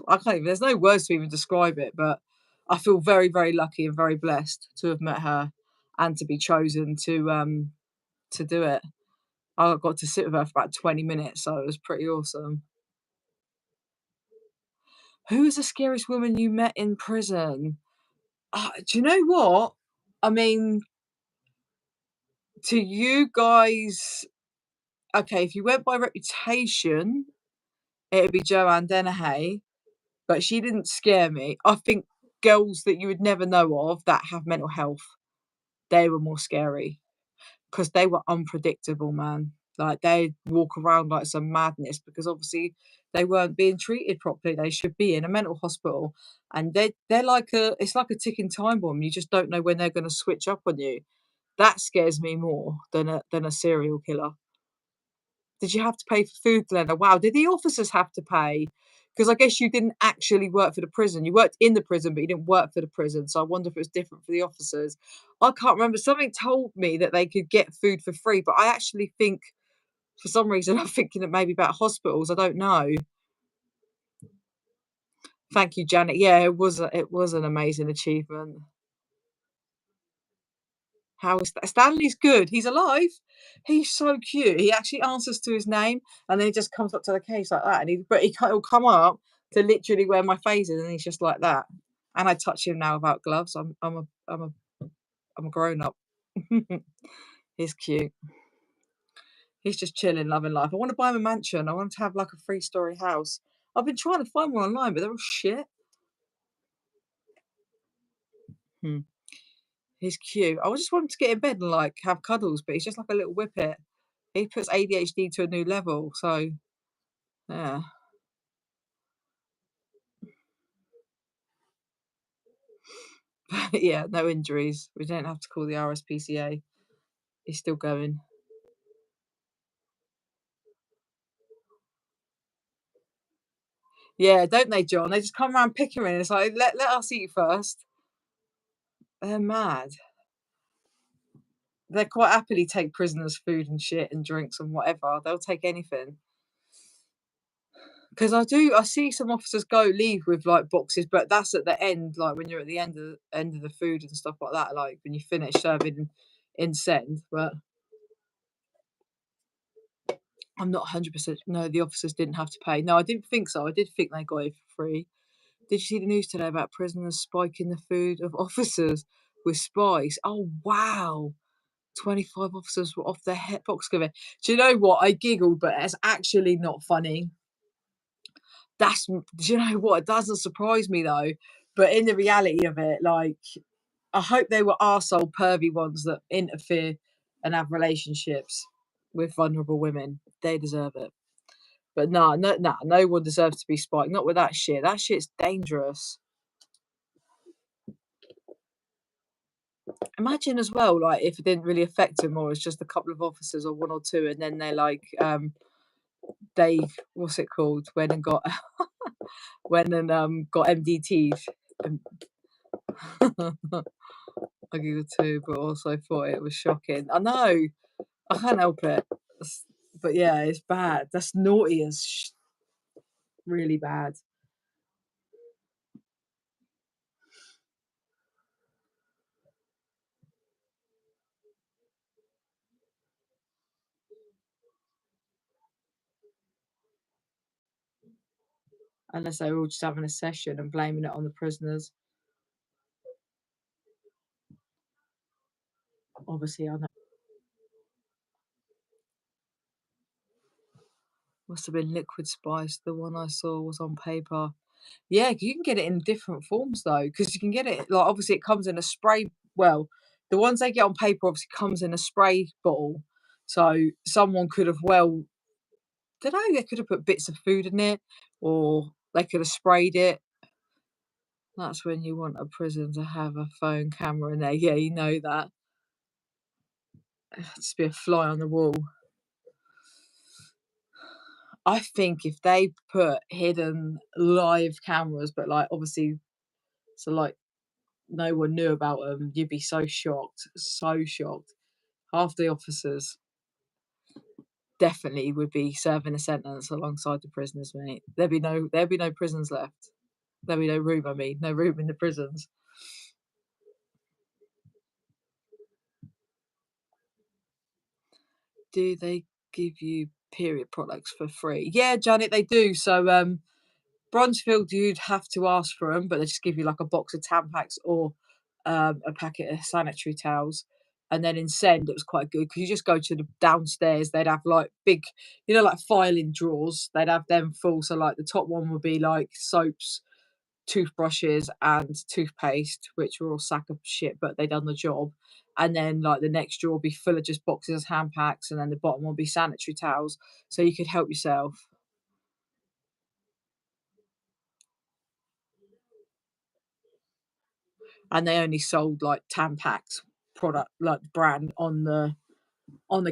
I can't even, there's no words to even describe it, but I feel very, very lucky and very blessed to have met her and to be chosen to do it. I got to sit with her for about 20 minutes, so it was pretty awesome. Who was the scariest woman you met in prison? Do you know what? I mean, to you guys, okay, if you went by reputation, it'd be Joanne Dennehy, but she didn't scare me. I think girls that you would never know of that have mental health, they were more scary because they were unpredictable, man. Like, they walk around like some madness because obviously they weren't being treated properly. They should be in a mental hospital, and they're like it's like a ticking time bomb. You just don't know when they're gonna switch up on you. That scares me more than a serial killer. Did you have to pay for food, Glenna? Wow, did the officers have to pay? Because I guess you didn't actually work for the prison. You worked in the prison, but you didn't work for the prison. So I wonder if it was different for the officers. I can't remember. Something told me that they could get food for free, but I actually think for some reason I'm thinking that maybe about hospitals. I don't know. Thank you, Janet. Yeah, it was an amazing achievement. How is Stanley's good. He's alive. He's so cute. He actually answers to his name, and then he just comes up to the case like that, and he'll come up to literally where my face is, and he's just like that. And I touch him now without gloves. I'm a grown up. He's cute. He's just chilling, loving life. I want to buy him a mansion. I want him to have like a 3-story house. I've been trying to find one online, but they're all shit. Hmm. He's cute. I just want him to get in bed and like have cuddles, but he's just like a little whippet. He puts ADHD to a new level. So yeah. Yeah, no injuries. We don't have to call the RSPCA. He's still going. Yeah, don't they, John? They just come around picking and it's like, let us eat first. They're mad. They quite happily take prisoners' food and shit and drinks and whatever. They'll take anything. Because I see some officers leave with like boxes, but that's at the end, like when you're at the end of the food and stuff like that, like when you finish serving in send. But I'm not 100%. No, the officers didn't have to pay. No, I didn't think so. I did think they got it for free. Did you see the news today about prisoners spiking the food of officers with spice? Oh wow. 25 officers were off their head box cover. Do you know what? I giggled, but it's actually not funny. Do you know what? It doesn't surprise me though. But in the reality of it, like, I hope they were arsehole pervy ones that interfere and have relationships with vulnerable women. They deserve it. But no one deserves to be spiked. Not with that shit. That shit's dangerous. Imagine as well, like if it didn't really affect them, or it's just a couple of officers or one or two, and then they're like, they what's it called? Went and got MDT'd. Um, I giggled too, but also thought it was shocking. I know, I can't help it. But yeah, it's bad. That's naughty as really bad. Unless they were all just having a session and blaming it on the prisoners. Obviously, I know. Must have been liquid spice. The one I saw was on paper. Yeah, you can get it in different forms though, because you can get it like obviously it comes in a spray. Well, the ones they get on paper obviously comes in a spray bottle. So someone could have don't know, they could have put bits of food in it, or they could have sprayed it. That's when you want a prison to have a phone camera in there. Yeah, you know that. Just be a fly on the wall. I think if they put hidden live cameras, but like obviously, so like no one knew about them, you'd be so shocked, so shocked. Half the officers definitely would be serving a sentence alongside the prisoners, mate. There'd be no prisons left. There'd be no room. I mean, no room in the prisons. Do they give you period products for free? Yeah, Janet, they do. So Bronzefield, you'd have to ask for them, but they just give you like a box of Tampax or a packet of sanitary towels. And then in Send, it was quite good because you just go to the downstairs. They'd have like big, like filing drawers. They'd have them full. So like the top one would be like soaps, toothbrushes, and toothpaste, which were all sack of shit, but they done the job. and then, like, the next drawer will be full of just boxes of hand packs, and then the bottom will be sanitary towels, so you could help yourself. And they only sold, like, Tampax product, like, brand on the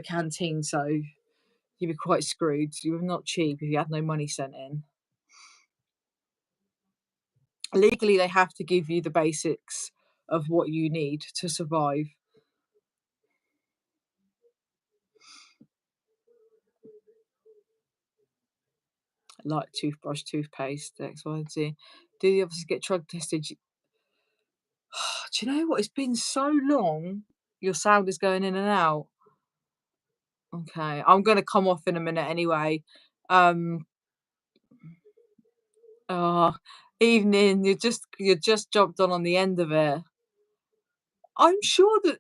canteen, so you'd be quite screwed. You were not cheap if you had no money sent in. Legally, they have to give you the basics of what you need to survive, like toothbrush, toothpaste, X, Y, and Z. Do the officers get drug tested? Do you know what? It's been so long. Your sound is going in and out. Okay, I'm gonna come off in a minute anyway. Um, oh, evening. You just jumped on the end of it. I'm sure that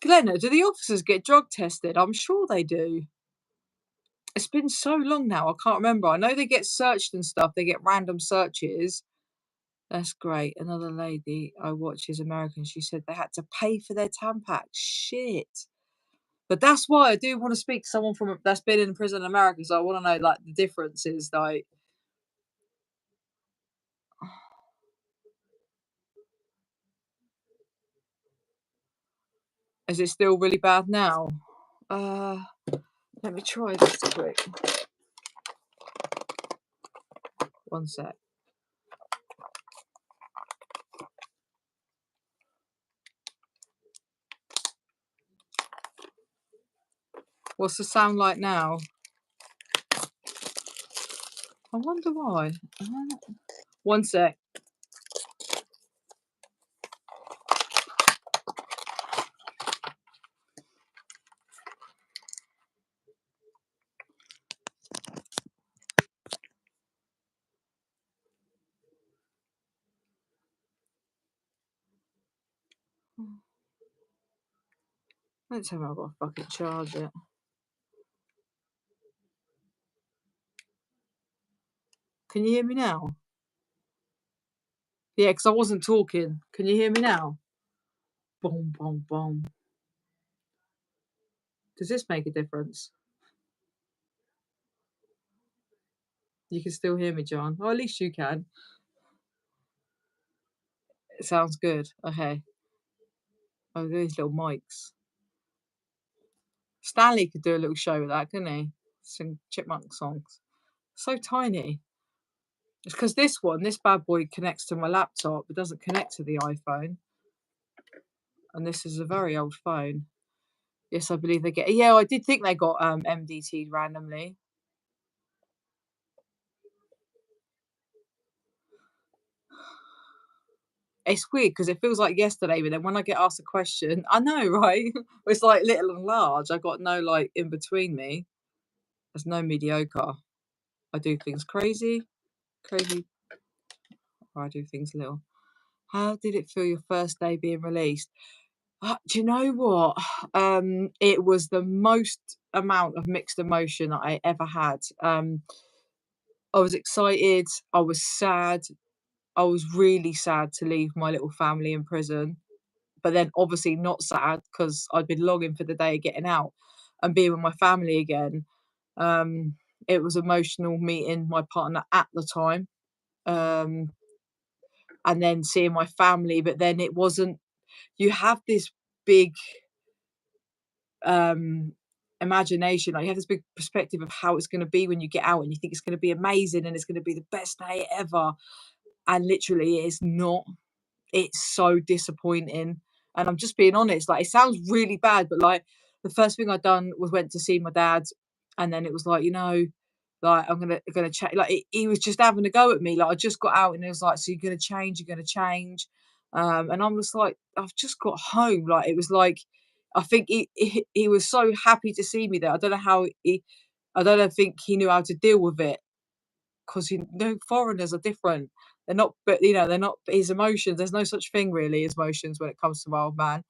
Glenna, do the officers get drug tested? I'm sure they do. It's been so long now, I can't remember. I know they get searched and stuff. They get random searches. That's great. Another lady I watch is American. She said they had to pay for their Tampax. Shit. But that's why I do want to speak to someone from that's been in prison in America. So I want to know like the differences. Like, is it still really bad now? Uh, Let me try this quick. One sec. What's the sound like now? I wonder why. One sec. Let's have I've got to fucking charge it. Can you hear me now? Yeah, because I wasn't talking. Can you hear me now? Boom, boom, boom. Does this make a difference? You can still hear me, John. Oh, at least you can. It sounds good. Okay. Oh, these little mics. Stanley could do a little show with that, couldn't he? Sing chipmunk songs. So tiny. It's because this bad boy connects to my laptop, but doesn't connect to the iPhone. And this is a very old phone. Yes, I believe they get. Yeah, I did think they got MDT randomly. It's weird because it feels like yesterday, but then when I get asked a question, I know, right? It's like little and large. I got no like in between me. There's no mediocre. I do things crazy, crazy, or I do things little. How did it feel your first day being released? Do you know what? It was the most amount of mixed emotion that I ever had. I was excited. I was sad. I was really sad to leave my little family in prison, but then obviously not sad because I'd been longing for the day of getting out and being with my family again. Um, it was emotional meeting my partner at the time, um, and then seeing my family, but then it wasn't you have this big um imagination, like you have this big perspective of how it's going to be when you get out and you think it's going to be amazing and it's going to be the best day ever, and literally it is not. It's so disappointing, and I'm just being honest, like, it sounds really bad, but, like, the first thing I done was went to see my dad, and then it was like, like, I'm gonna change. Like, he was just having a go at me, like, I just got out, and he was like, "So you're gonna change, you're gonna change?" And I'm just like, "I've just got home." Like, it was like I think he was so happy to see me there. I don't think he knew how to deal with it. 'Cause foreigners are different. They're not but, they're not his emotions, there's no such thing really as emotions when it comes to my old man,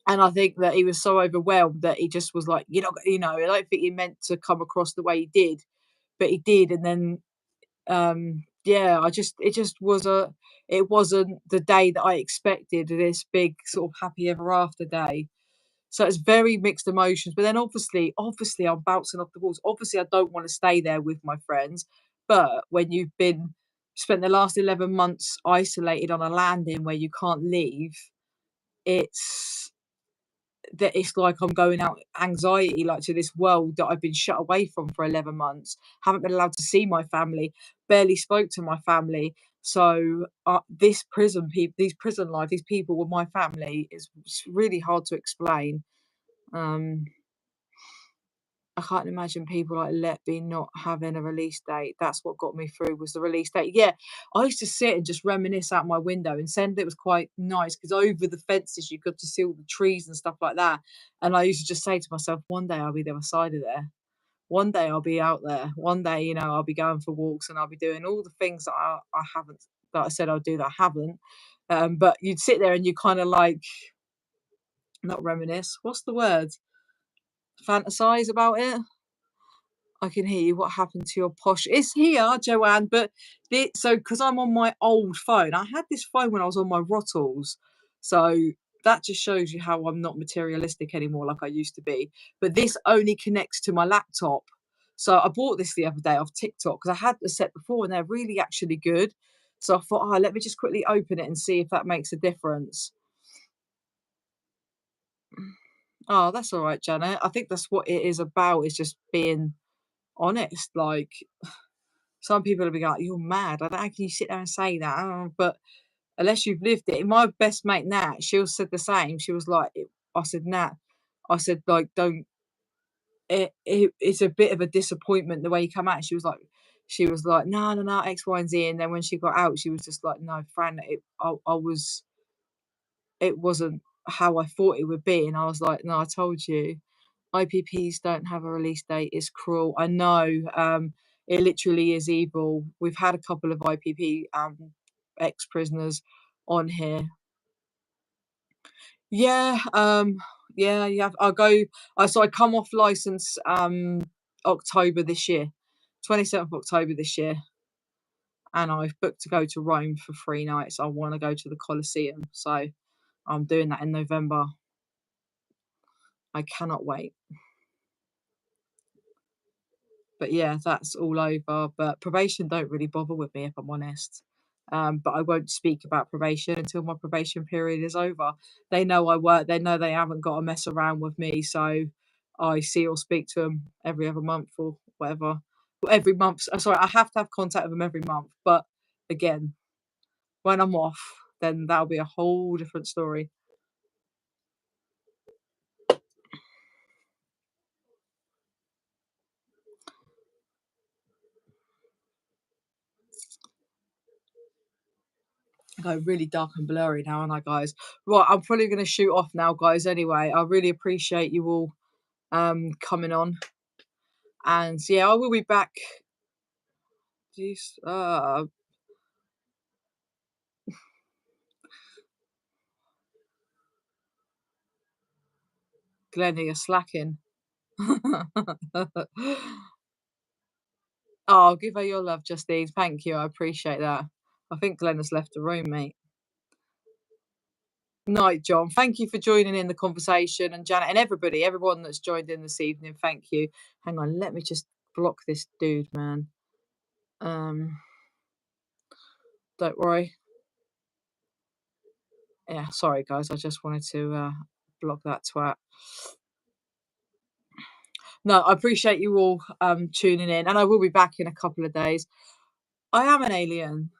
and I think that he was so overwhelmed that he just was like, "You're not" I don't think he meant to come across the way he did, but he did, and then, yeah, it just was a it wasn't the day that I expected, this big sort of happy ever after day. So it's very mixed emotions. But then obviously I'm bouncing off the walls. Obviously, I don't want to stay there with my friends. But when you've been spent the last 11 months isolated on a landing where you can't leave, it's that it's like I'm going out anxiety, like, to this world that I've been shut away from for 11 months, haven't been allowed to see my family, barely spoke to my family. So, these prison life, these people were my family. It's really hard to explain. Um, I can't imagine people like Let be not having a release date. That's what got me through was the release date. Yeah, I used to sit and just reminisce out my window, and Send it was quite nice because over the fences you got to see all the trees and stuff like that. And I used to just say to myself, one day I'll be the other side of there. One day I'll be out there. One day, I'll be going for walks and I'll be doing all the things that I haven't that I said I'll do that I haven't. But you'd sit there and you kind of like not reminisce. What's the word? Fantasize about it. I can hear you. What happened to your posh? It's here, Joanne, but because I'm on my old phone. I had this phone when I was on my Rottles, so that just shows you how I'm not materialistic anymore like I used to be. But this only connects to my laptop. So I bought this the other day off TikTok because I had the set before and they're really actually good. So I thought, oh, let me just quickly open it and see if that makes a difference. Oh, that's all right, Janet. I think that's what it is about, is just being honest. Like, some people will be like, "You're mad. I don't how can you sit there and say that?" But unless you've lived it. My best mate Nat, she also said the same. She was like, I said, Nat, I said, like, don't. It's a bit of a disappointment the way you come out. She was like, no, no, no, X, Y, and Z. And then when she got out, she was just like, no, Fran, it wasn't how I thought it would be. And I was like, no, I told you. IPPs don't have a release date. It's cruel. I know. It literally is evil. We've had a couple of IPP ex-prisoners on here. Yeah, yeah, yeah. So I come off license October this year, 27th October this year, and I've booked to go to Rome for 3 nights. I want to go to the Colosseum, so I'm doing that in November. I cannot wait. But yeah, that's all over. But probation don't really bother with me, if I'm honest. But I won't speak about probation until my probation period is over. They know I work. They know they haven't got to mess around with me. So I see or speak to them every other month or whatever. Well, every month. Sorry, I have to have contact with them every month. But again, when I'm off, then that'll be a whole different story. Go really dark and blurry now, aren't I, guys? Right, I'm probably going to shoot off now, guys. Anyway, I really appreciate you all coming on. And yeah, I will be back. Jeez, Glennie, you're slacking. Oh, give her your love, Justine. Thank you. I appreciate that. I think Glenn has left the room, mate. Night, John. Thank you for joining in the conversation, and Janet and everyone that's joined in this evening. Thank you. Hang on, let me just block this dude, man. Don't worry. Yeah, sorry guys. I just wanted to block that twat. No, I appreciate you all tuning in, and I will be back in a couple of days. I am an alien.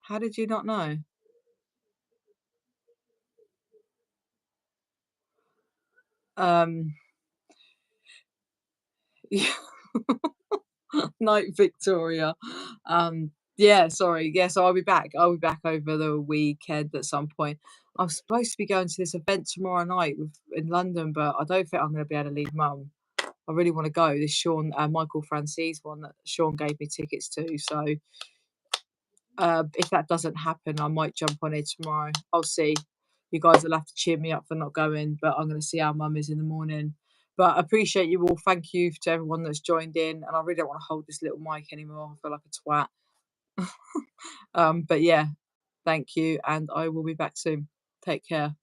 How did you not know? Um, yeah. Night, Victoria. Yeah, sorry. Yeah, so I'll be back. I'll be back over the weekend at some point. I'm supposed to be going to this event tomorrow night in London, but I don't think I'm going to be able to leave mum. I really want to go. This Michael Francis one that Sean gave me tickets to. So if that doesn't happen, I might jump on it tomorrow. I'll see. You guys will have to cheer me up for not going, but I'm going to see how mum is in the morning. But I appreciate you all. Thank you to everyone that's joined in. And I really don't want to hold this little mic anymore. I feel like a twat. But yeah, thank you, and I will be back soon. Take care.